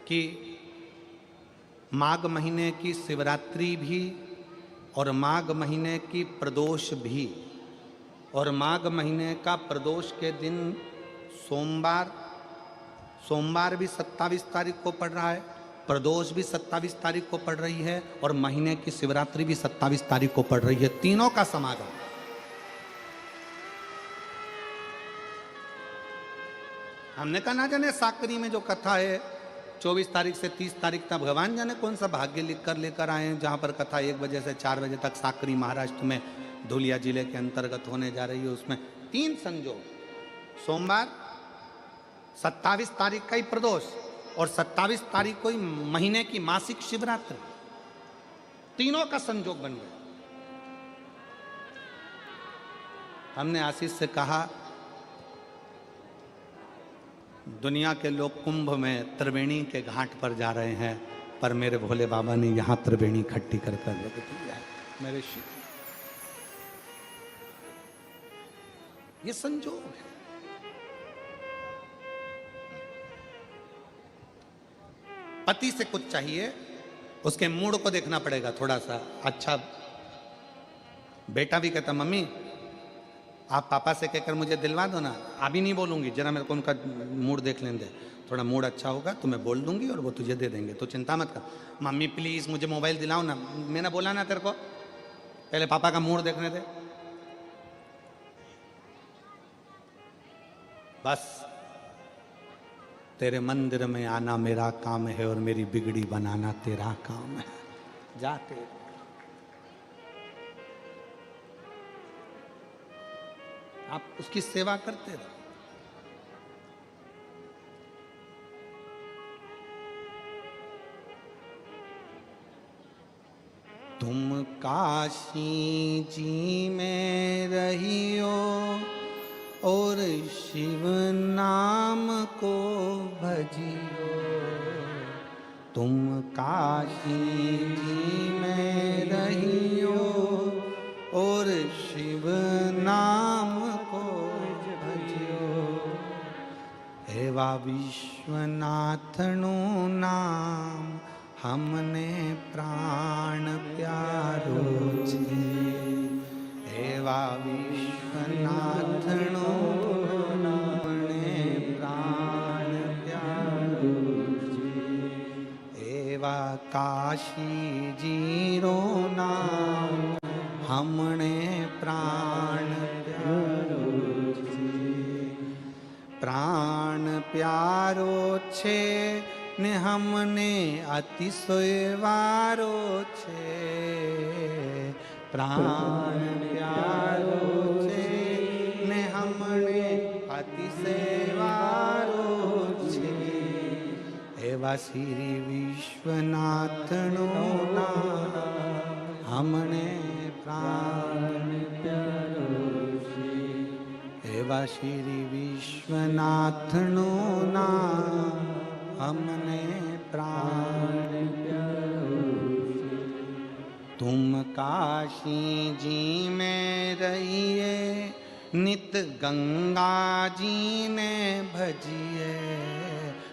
कि माघ महीने की शिवरात्रि भी और माघ महीने की प्रदोष भी, और माघ महीने का प्रदोष के दिन सोमवार भी 27 तारीख को पड़ रहा है, प्रदोष भी 27 तारीख को पड़ रही है, और महीने की शिवरात्रि भी 27 तारीख को पड़ रही है। तीनों का समागम। हमने कहा ना जाने साकरी में जो कथा है 24 तारीख से 30 तारीख तक, भगवान जाने कौन सा भाग्य लिखकर लेकर आए हैं, जहां पर कथा 1 बजे से 4 बजे तक साकरी महाराष्ट्र में धुलिया जिले के अंतर्गत होने जा रही है। उसमें 3 संजोग, सोमवार 27 तारीख का ही प्रदोष और 27 तारीख को ही महीने की मासिक शिवरात्रि, तीनों का संजोग बन गया। हमने आशीष से कहा दुनिया के लोग कुंभ में त्रिवेणी के घाट पर जा रहे हैं, पर मेरे भोले बाबा ने यहां त्रिवेणी इकट्ठी कर रख दिया है। मेरे शिव, ये संजोग है। पति से कुछ चाहिए, उसके मूड को देखना पड़ेगा थोड़ा सा। अच्छा, बेटा भी कहता मम्मी आप पापा से कहकर मुझे दिलवा दो ना। अभी नहीं बोलूंगी, जरा मेरे को उनका मूड देख लेने दे, थोड़ा मूड अच्छा होगा तो मैं बोल दूंगी और वो तुझे दे देंगे, तो चिंता मत कर। मम्मी प्लीज मुझे मोबाइल दिलाओ ना। मैंने बोला ना तेरे को, पहले पापा का मूड देखने दे। बस तेरे मंदिर में आना मेरा काम है और मेरी बिगड़ी बनाना तेरा काम है। जाते आप उसकी सेवा करते रहो। तुम काशी जी में रहियो और शिव नाम को भजियो। तुम काशी जी में रहियो और शिव नाम को भजियो। हेवा विश्वनाथनु नाम हमने प्राण प्यारो छे। हेवा विश्वनाथनु हमने प्राण प्यारो छे। हेवा काशी जीरो नाम हमने प्राण प्यारो छे। प्राण प्यारो छे ने हमने अतिशय वारो छे। प्राण प्यारो छे ने हमने अतिशय वारो छे। एवा श्री विश्वनाथनो नाम हमने प्राण प्यारो छे। एवा श्री विश्वनाथनो नाम हमने प्राण प्यारो छे। तुम काशी जी में रहिए नित गंगा जी ने भजिए।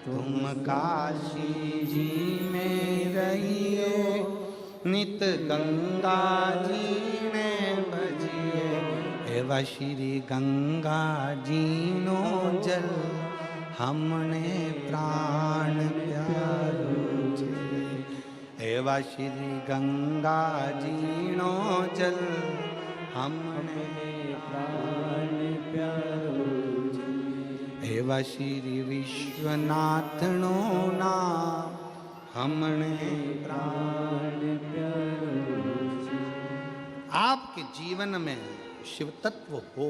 तुम काशी जी में रहिए नित गंगा जी ने भजिए। एवा श्री गंगा जी नो जल हमने प्राण प्यारो छे। एवा श्री गंगा जी नो जल हमने प्राण प्यारो छे। एवा श्री विश्वनाथ नो नाम हमने प्राण प्यारो छे। आपके जीवन में शिव तत्व हो,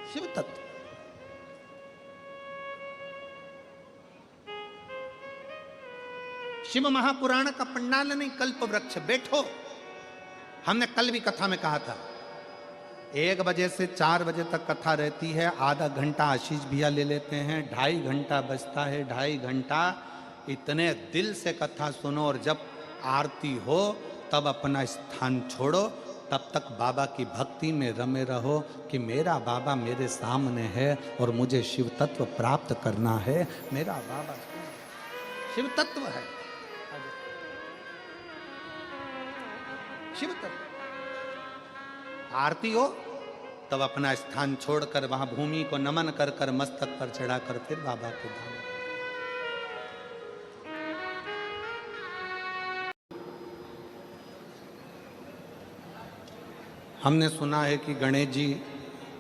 शिव तत्व। शिव महापुराण का पंडाल नहीं, कल्प वृक्ष। बैठो, हमने कल भी कथा में कहा था 1 बजे से 4 बजे तक कथा रहती है। आधा घंटा आशीष भैया ले लेते हैं, 2.5 घंटा बचता है। 2.5 घंटा इतने दिल से कथा सुनो, और जब आरती हो तब अपना स्थान छोड़ो, तब तक बाबा की भक्ति में रमे रहो कि मेरा बाबा मेरे सामने है और मुझे शिव तत्व प्राप्त करना है। मेरा बाबा शिव तत्व है, शिव तत्व। आरती हो तब अपना स्थान छोड़कर वहां भूमि को नमन कर कर मस्तक पर चढ़ाकर फिर बाबा के धाम। हमने सुना है कि गणेश जी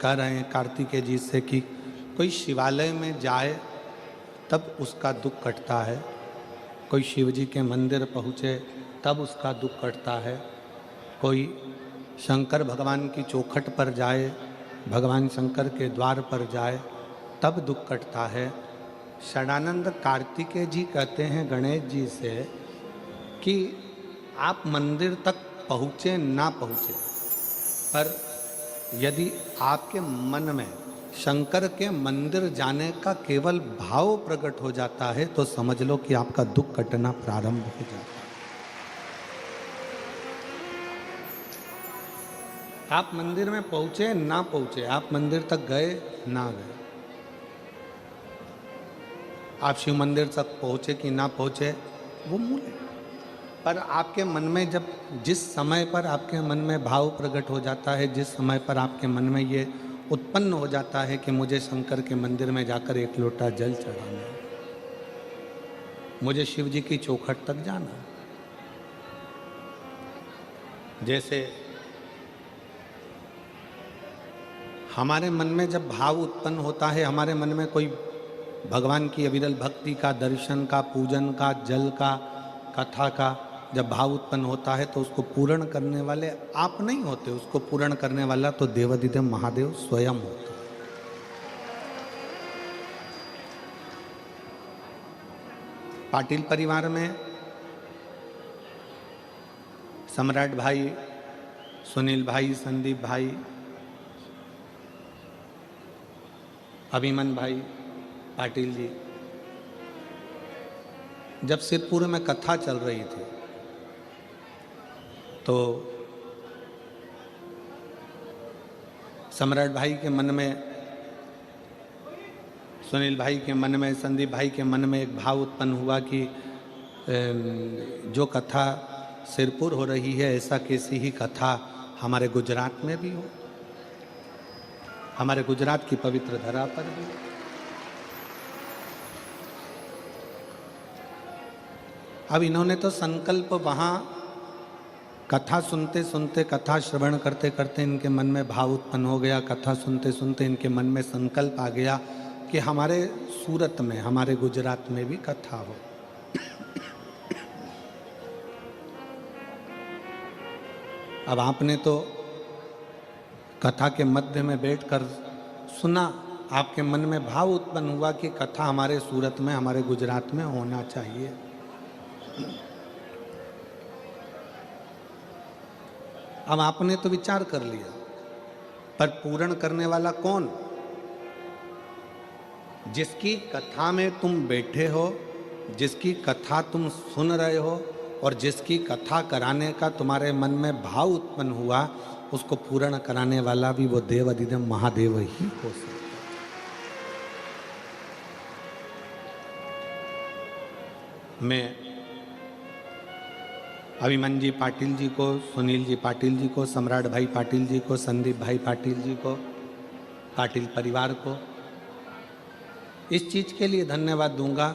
कह रहे हैं कार्तिकेय जी से कि कोई शिवालय में जाए तब उसका दुख कटता है, कोई शिव जी के मंदिर पहुँचे तब उसका दुख कटता है, कोई शंकर भगवान की चौखट पर जाए, भगवान शंकर के द्वार पर जाए तब दुख कटता है। षडानंद कार्तिकेय जी कहते हैं गणेश जी से कि आप मंदिर तक पहुँचे ना पहुँचे, पर यदि आपके मन में शंकर के मंदिर जाने का केवल भाव प्रकट हो जाता है तो समझ लो कि आपका दुख कटना प्रारंभ हो जाता है। आप मंदिर में पहुंचे ना पहुंचे, आप मंदिर तक गए ना गए, आप शिव मंदिर तक पहुंचे कि ना पहुंचे वो मूल है। पर आपके मन में जब जिस समय पर आपके मन में भाव प्रकट हो जाता है, जिस समय पर आपके मन में ये उत्पन्न हो जाता है कि मुझे शंकर के मंदिर में जाकर एक लोटा जल चढ़ाना है, मुझे शिव जी की चौखट तक जाना है। जैसे हमारे मन में जब भाव उत्पन्न होता है, हमारे मन में कोई भगवान की अविरल भक्ति का, दर्शन का, पूजन का, जल का, कथा का जब भाव उत्पन्न होता है तो उसको पूर्ण करने वाले आप नहीं होते, उसको पूर्ण करने वाला तो देवाधिदेव महादेव स्वयं होता है। पाटिल परिवार में सम्राट भाई, सुनील भाई, संदीप भाई, अभिमन भाई पाटिल जी, जब सिरपुर में कथा चल रही थी तो सम्राट भाई के मन में, सुनील भाई के मन में, संदीप भाई के मन में एक भाव उत्पन्न हुआ कि जो कथा सिरपुर हो रही है ऐसा कैसी ही कथा हमारे गुजरात में भी हो, हमारे गुजरात की पवित्र धरा पर भी। अब इन्होंने तो संकल्प वहाँ कथा सुनते सुनते, कथा श्रवण करते करते इनके मन में भाव उत्पन्न हो गया, कथा सुनते सुनते इनके मन में संकल्प आ गया कि हमारे सूरत में, हमारे गुजरात में भी कथा हो। अब आपने तो कथा के मध्य में बैठकर सुना, आपके मन में भाव उत्पन्न हुआ कि कथा हमारे सूरत में, हमारे गुजरात में होना चाहिए। अब आपने तो विचार कर लिया, पर पूर्ण करने वाला कौन? जिसकी कथा में तुम बैठे हो, जिसकी कथा तुम सुन रहे हो और जिसकी कथा कराने का तुम्हारे मन में भाव उत्पन्न हुआ, उसको पूर्ण कराने वाला भी वो देवाधिदेव महादेव ही हो सकता है। मैं अभिमन जी पाटिल जी को, सुनील जी पाटिल जी को, सम्राट भाई पाटिल जी को, संदीप भाई पाटिल जी को, पाटिल परिवार को इस चीज़ के लिए धन्यवाद दूंगा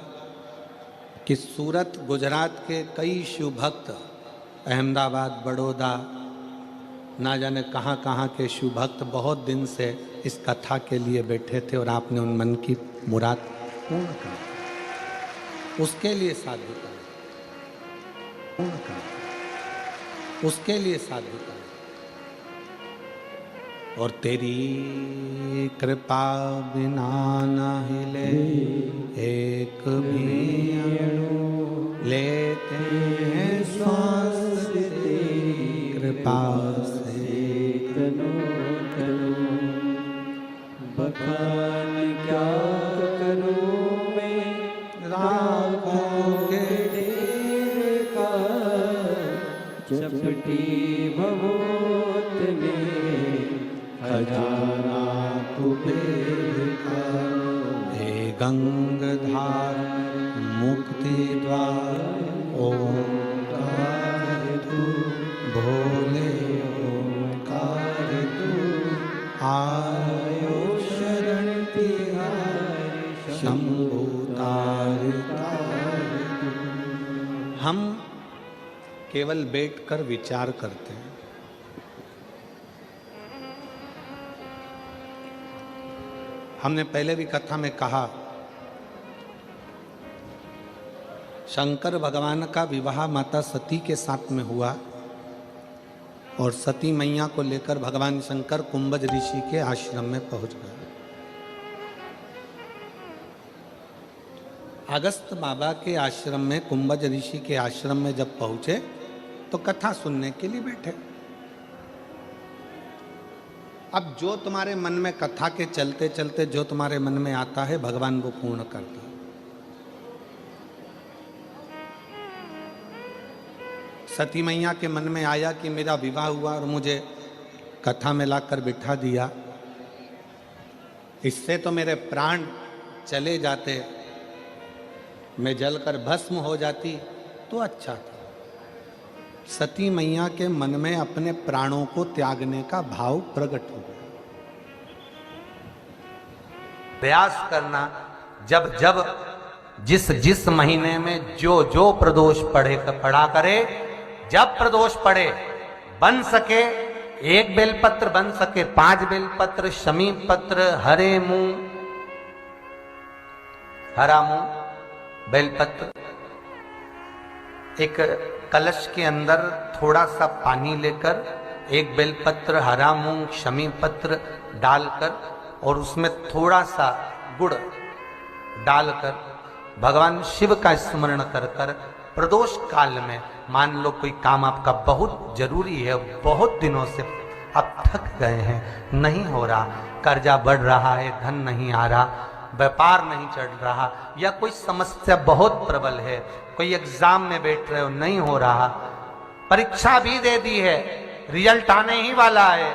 कि सूरत, गुजरात के कई शिव भक्त, अहमदाबाद, बड़ौदा, ना जाने कहाँ कहाँ के शिव भक्त बहुत दिन से इस कथा के लिए बैठे थे और आपने उन मन की मुराद पूर्ण कर, उसके लिए साधु कर, पूर्ण कर, उसके लिए साधु कर। और तेरी कृपा बिना न हिले एक भी अणु, लेते हैं श्वास तेरी कृपा से तनो तनो। बखान क्या करूं मैं राखोगे तेरे का, चपटी भवोत में खजाना कुबेर का। हे गंगधार मुक्ति द्वार ओंकार तू भोले ओंकार तू आयो शरण तिहारी शंभु तार तार तू। हम केवल बैठकर विचार करते हैं। हमने पहले भी कथा में कहा, शंकर भगवान का विवाह माता सती के साथ में हुआ और सती मैया को लेकर भगवान शंकर कुंभज ऋषि के आश्रम में पहुंच गए। अगस्त बाबा के आश्रम में, कुंभज ऋषि के आश्रम में जब पहुंचे तो कथा सुनने के लिए बैठे। अब जो तुम्हारे मन में कथा के चलते चलते जो तुम्हारे मन में आता है भगवान वो पूर्ण करता है। सती मैया के मन में आया कि मेरा विवाह हुआ और मुझे कथा में लाकर बिठा दिया, इससे तो मेरे प्राण चले जाते, मैं जलकर भस्म हो जाती तो अच्छा था। सती मैया के मन में अपने प्राणों को त्यागने का भाव प्रकट हो गया। प्रयास करना, जब जब जिस जिस महीने में जो जो प्रदोष पड़ा करे, जब प्रदोष पड़े बन सके 1 बेलपत्र, बन सके 5 बेलपत्र, शमी पत्र, हरे मुंह, हरा मुंह, बेलपत्र, एक कलश के अंदर थोड़ा सा पानी लेकर 1 बेलपत्र, हरा मूंग, शमी पत्र डालकर और उसमें थोड़ा सा गुड़ डालकर भगवान शिव का स्मरण कर कर प्रदोष काल में, मान लो कोई काम आपका बहुत जरूरी है, बहुत दिनों से आप थक गए हैं, नहीं हो रहा, कर्जा बढ़ रहा है, धन नहीं आ रहा, व्यापार नहीं चढ़ रहा, या कोई समस्या बहुत प्रबल है, कोई एग्जाम में बैठ रहे हो नहीं हो रहा, परीक्षा भी दे दी है, रिजल्ट आने ही वाला है,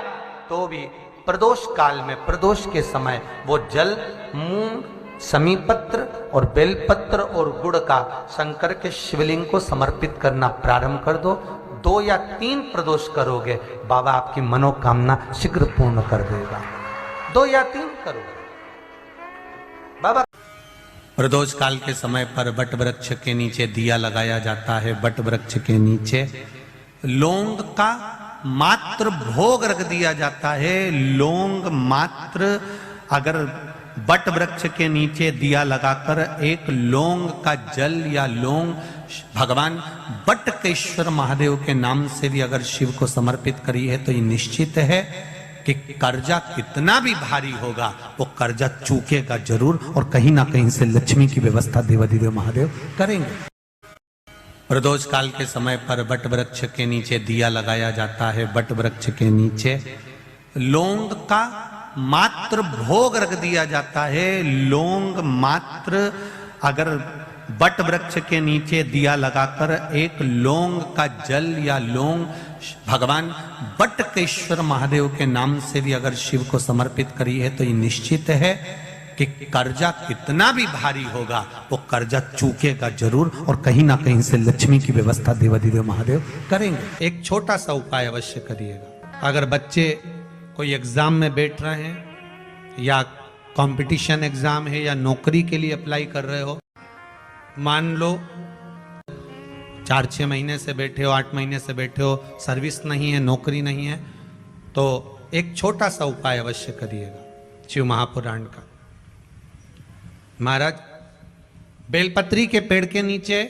तो भी प्रदोष काल में, प्रदोष के समय वो जल, मूंग, शमी पत्र और बेलपत्र और गुड़ का शंकर के शिवलिंग को समर्पित करना प्रारंभ कर दो। 2 या 3 प्रदोष करोगे, बाबा आपकी मनोकामना शीघ्र पूर्ण कर देगा। 2 या 3 करोगे बाबा। प्रदोष काल के समय पर वट वृक्ष के नीचे दिया लगाया जाता है। वट वृक्ष के नीचे लौंग का मात्र भोग रख दिया जाता है। लौंग मात्र, अगर वट वृक्ष के नीचे दिया लगाकर 1 लौंग का जल या लौंग भगवान बटकेश्वर महादेव के नाम से भी अगर शिव को समर्पित करी है तो ये निश्चित है कि कर्जा कितना भी भारी होगा वो कर्जा चूकेगा जरूर, और कहीं ना कहीं से लक्ष्मी की व्यवस्था देवाधिदेव महादेव करेंगे। प्रदोष काल के समय पर वट वृक्ष के नीचे दिया लगाया जाता है। वट वृक्ष के नीचे लौंग का मात्र भोग रख दिया जाता है। लौंग मात्र, अगर वट वृक्ष के नीचे दिया लगाकर 1 लौंग का जल या लौंग भगवान बटकेश्वर महादेव के नाम से भी अगर शिव को समर्पित करी है तो ये निश्चित है कि कर्जा कितना भी भारी होगा वो कर्जा चूकेगा जरूर, और कहीं ना कहीं से लक्ष्मी की व्यवस्था देवाधिदेव महादेव करेंगे। एक छोटा सा उपाय अवश्य करिएगा। अगर बच्चे कोई एग्जाम में बैठ रहे हैं या कंपटीशन एग्जाम है या नौकरी के लिए अप्लाई कर रहे हो, मान लो 4-6 महीने से बैठे हो, 8 महीने से बैठे हो, सर्विस नहीं है, नौकरी नहीं है, तो एक छोटा सा उपाय अवश्य करिएगा शिव महापुराण का। महाराज बेलपत्री के पेड़ के नीचे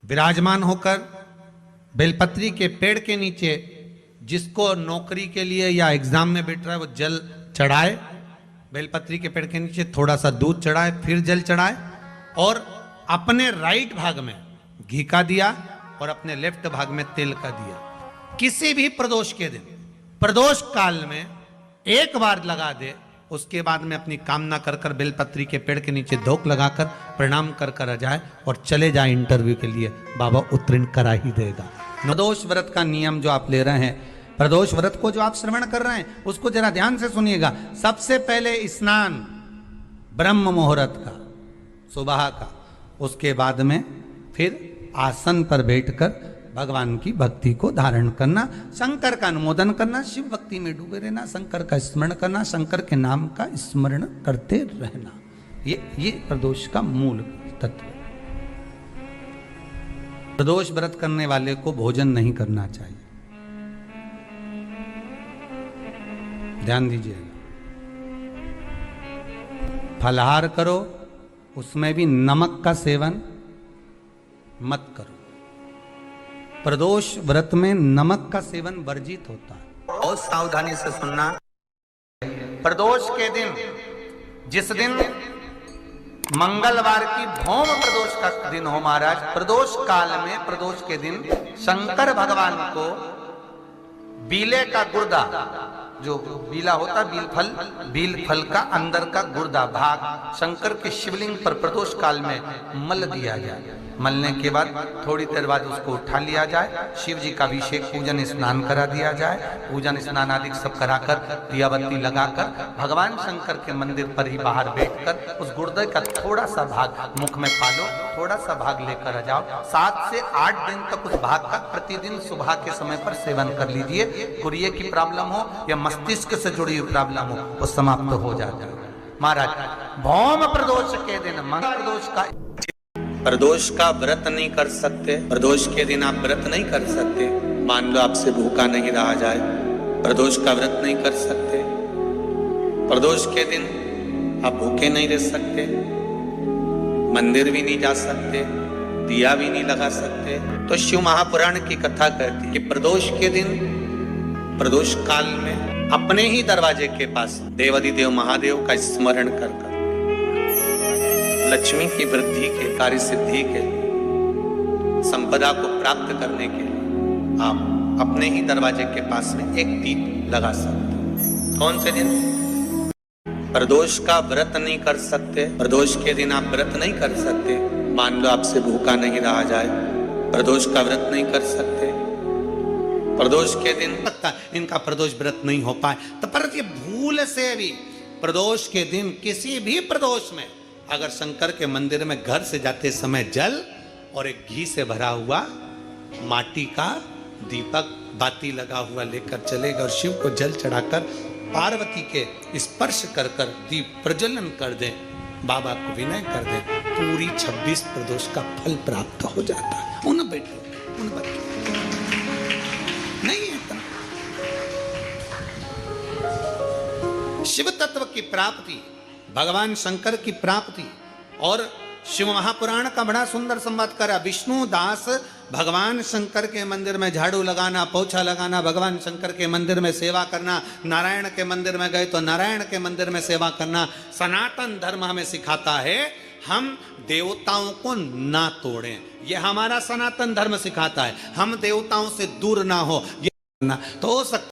विराजमान होकर, बेलपत्री के पेड़ के नीचे जिसको नौकरी के लिए या एग्जाम में बैठ रहा है वो जल चढ़ाए, बेलपत्री के पेड़ के नीचे थोड़ा सा दूध चढ़ाए, फिर जल चढ़ाए, और अपने राइट भाग में घी का दिया और अपने लेफ्ट भाग में तेल का दिया। किसी भी प्रदोष के दिन, प्रदोष काल में 1 बार लगा दे, उसके बाद में अपनी कामना कर कर बेलपत्री के पेड़ के नीचे धोख लगाकर प्रणाम कर कर आ जाए और चले जाए इंटरव्यू के लिए, बाबा उत्तीर्ण करा ही देगा। प्रदोष व्रत का नियम जो आप ले रहे हैं, प्रदोष व्रत को जो आप श्रवण कर रहे हैं उसको जरा ध्यान से सुनिएगा। सबसे पहले स्नान ब्रह्म मुहूर्त का, सुबह का, उसके बाद में फिर आसन पर बैठकर भगवान की भक्ति को धारण करना, शंकर का अनुमोदन करना, शिव भक्ति में डूबे रहना, शंकर का स्मरण करना, शंकर के नाम का स्मरण करते रहना। ये प्रदोष का मूल तत्व है। प्रदोष व्रत करने वाले को भोजन नहीं करना चाहिए, ध्यान दीजिएगा। फलाहार करो, उसमें भी नमक का सेवन मत करो। प्रदोष व्रत में नमक का सेवन वर्जित होता है। बहुत सावधानी से सुनना। प्रदोष के दिन, जिस दिन मंगलवार की भौम प्रदोष का दिन हो महाराज, प्रदोष काल में प्रदोष के दिन शंकर भगवान को बीले का गुर्दा, जो बीला होता बील फल का अंदर का गुर्दा भाग शंकर के शिवलिंग पर प्रदोष काल में मल दिया जाए। मलने के बाद थोड़ी देर बाद उसको उठा लिया जाए, शिव जी का अभिषेक पूजन स्नान करा दिया जाए, पूजन स्नान आदि सब कराकर दिया बत्ती लगाकर भगवान शंकर के मंदिर पर ही बाहर बैठकर उस गुर्दे का थोड़ा सा भाग मुख में पालो, थोड़ा सा भाग लेकर आ जाओ। 7 से 8 दिन तक उस भाग का प्रतिदिन सुबह के समय पर सेवन कर लीजिए। कुरिये की प्रॉब्लम हो या मस्तिष्क से जुड़ी हुई प्रॉब्लम हो, वो समाप्त हो जाता है महाराज। भौम प्रदोष के दिन मंगल प्रदोष का, प्रदोष का व्रत नहीं कर सकते, प्रदोष के दिन आप व्रत नहीं कर सकते। मान लो आपसे भूखा नहीं रहा जाए, प्रदोष का व्रत नहीं कर सकते, प्रदोष के दिन आप भूखे नहीं रह सकते, मंदिर भी नहीं जा सकते, दिया भी नहीं लगा सकते। तो शिव महापुराण की कथा कहती है कि प्रदोष के दिन, प्रदोष काल में अपने ही दरवाजे के पास देवाधिदेव महादेव का स्मरण कर लक्ष्मी की वृद्धि के, कार्य सिद्धि के लिए, संपदा को प्राप्त करने के लिए आप अपने ही दरवाजे के पास में एक दीप लगा सकते। कौन से दिन? प्रदोष का व्रत नहीं कर सकते, प्रदोष के दिन आप व्रत नहीं कर सकते। मान लो आपसे भूखा नहीं रहा जाए, प्रदोष का व्रत नहीं कर सकते, प्रदोष के दिन इनका प्रदोष व्रत नहीं हो पाए तो पर ये भूल से भी प्रदोष के दिन किसी भी प्रदोष में अगर शंकर के मंदिर में घर से जाते समय जल और एक घी से भरा हुआ माटी का दीपक बाती लगा हुआ लेकर चलेगा और शिव को जल चढ़ाकर पार्वती के स्पर्श कर कर दीप प्रज्वलन कर दें, बाबा को विनय कर दें, पूरी 26 प्रदोष का फल प्राप्त हो जाता है। उन बेटों उन बच्चों नहीं है इतना। शिव तत्व की प्राप्ति, भगवान शंकर की प्राप्ति, और शिव महापुराण का बड़ा सुंदर संवाद करा। विष्णु दास भगवान शंकर के मंदिर में झाड़ू लगाना, पोछा लगाना, भगवान शंकर के मंदिर में सेवा करना, नारायण के मंदिर में गए तो नारायण के मंदिर में सेवा करना। सनातन धर्म हमें सिखाता है हम देवताओं को ना तोड़ें, ये हमारा सनातन धर्म सिखाता है। हम देवताओं से दूर ना हो, ये तो हो सकता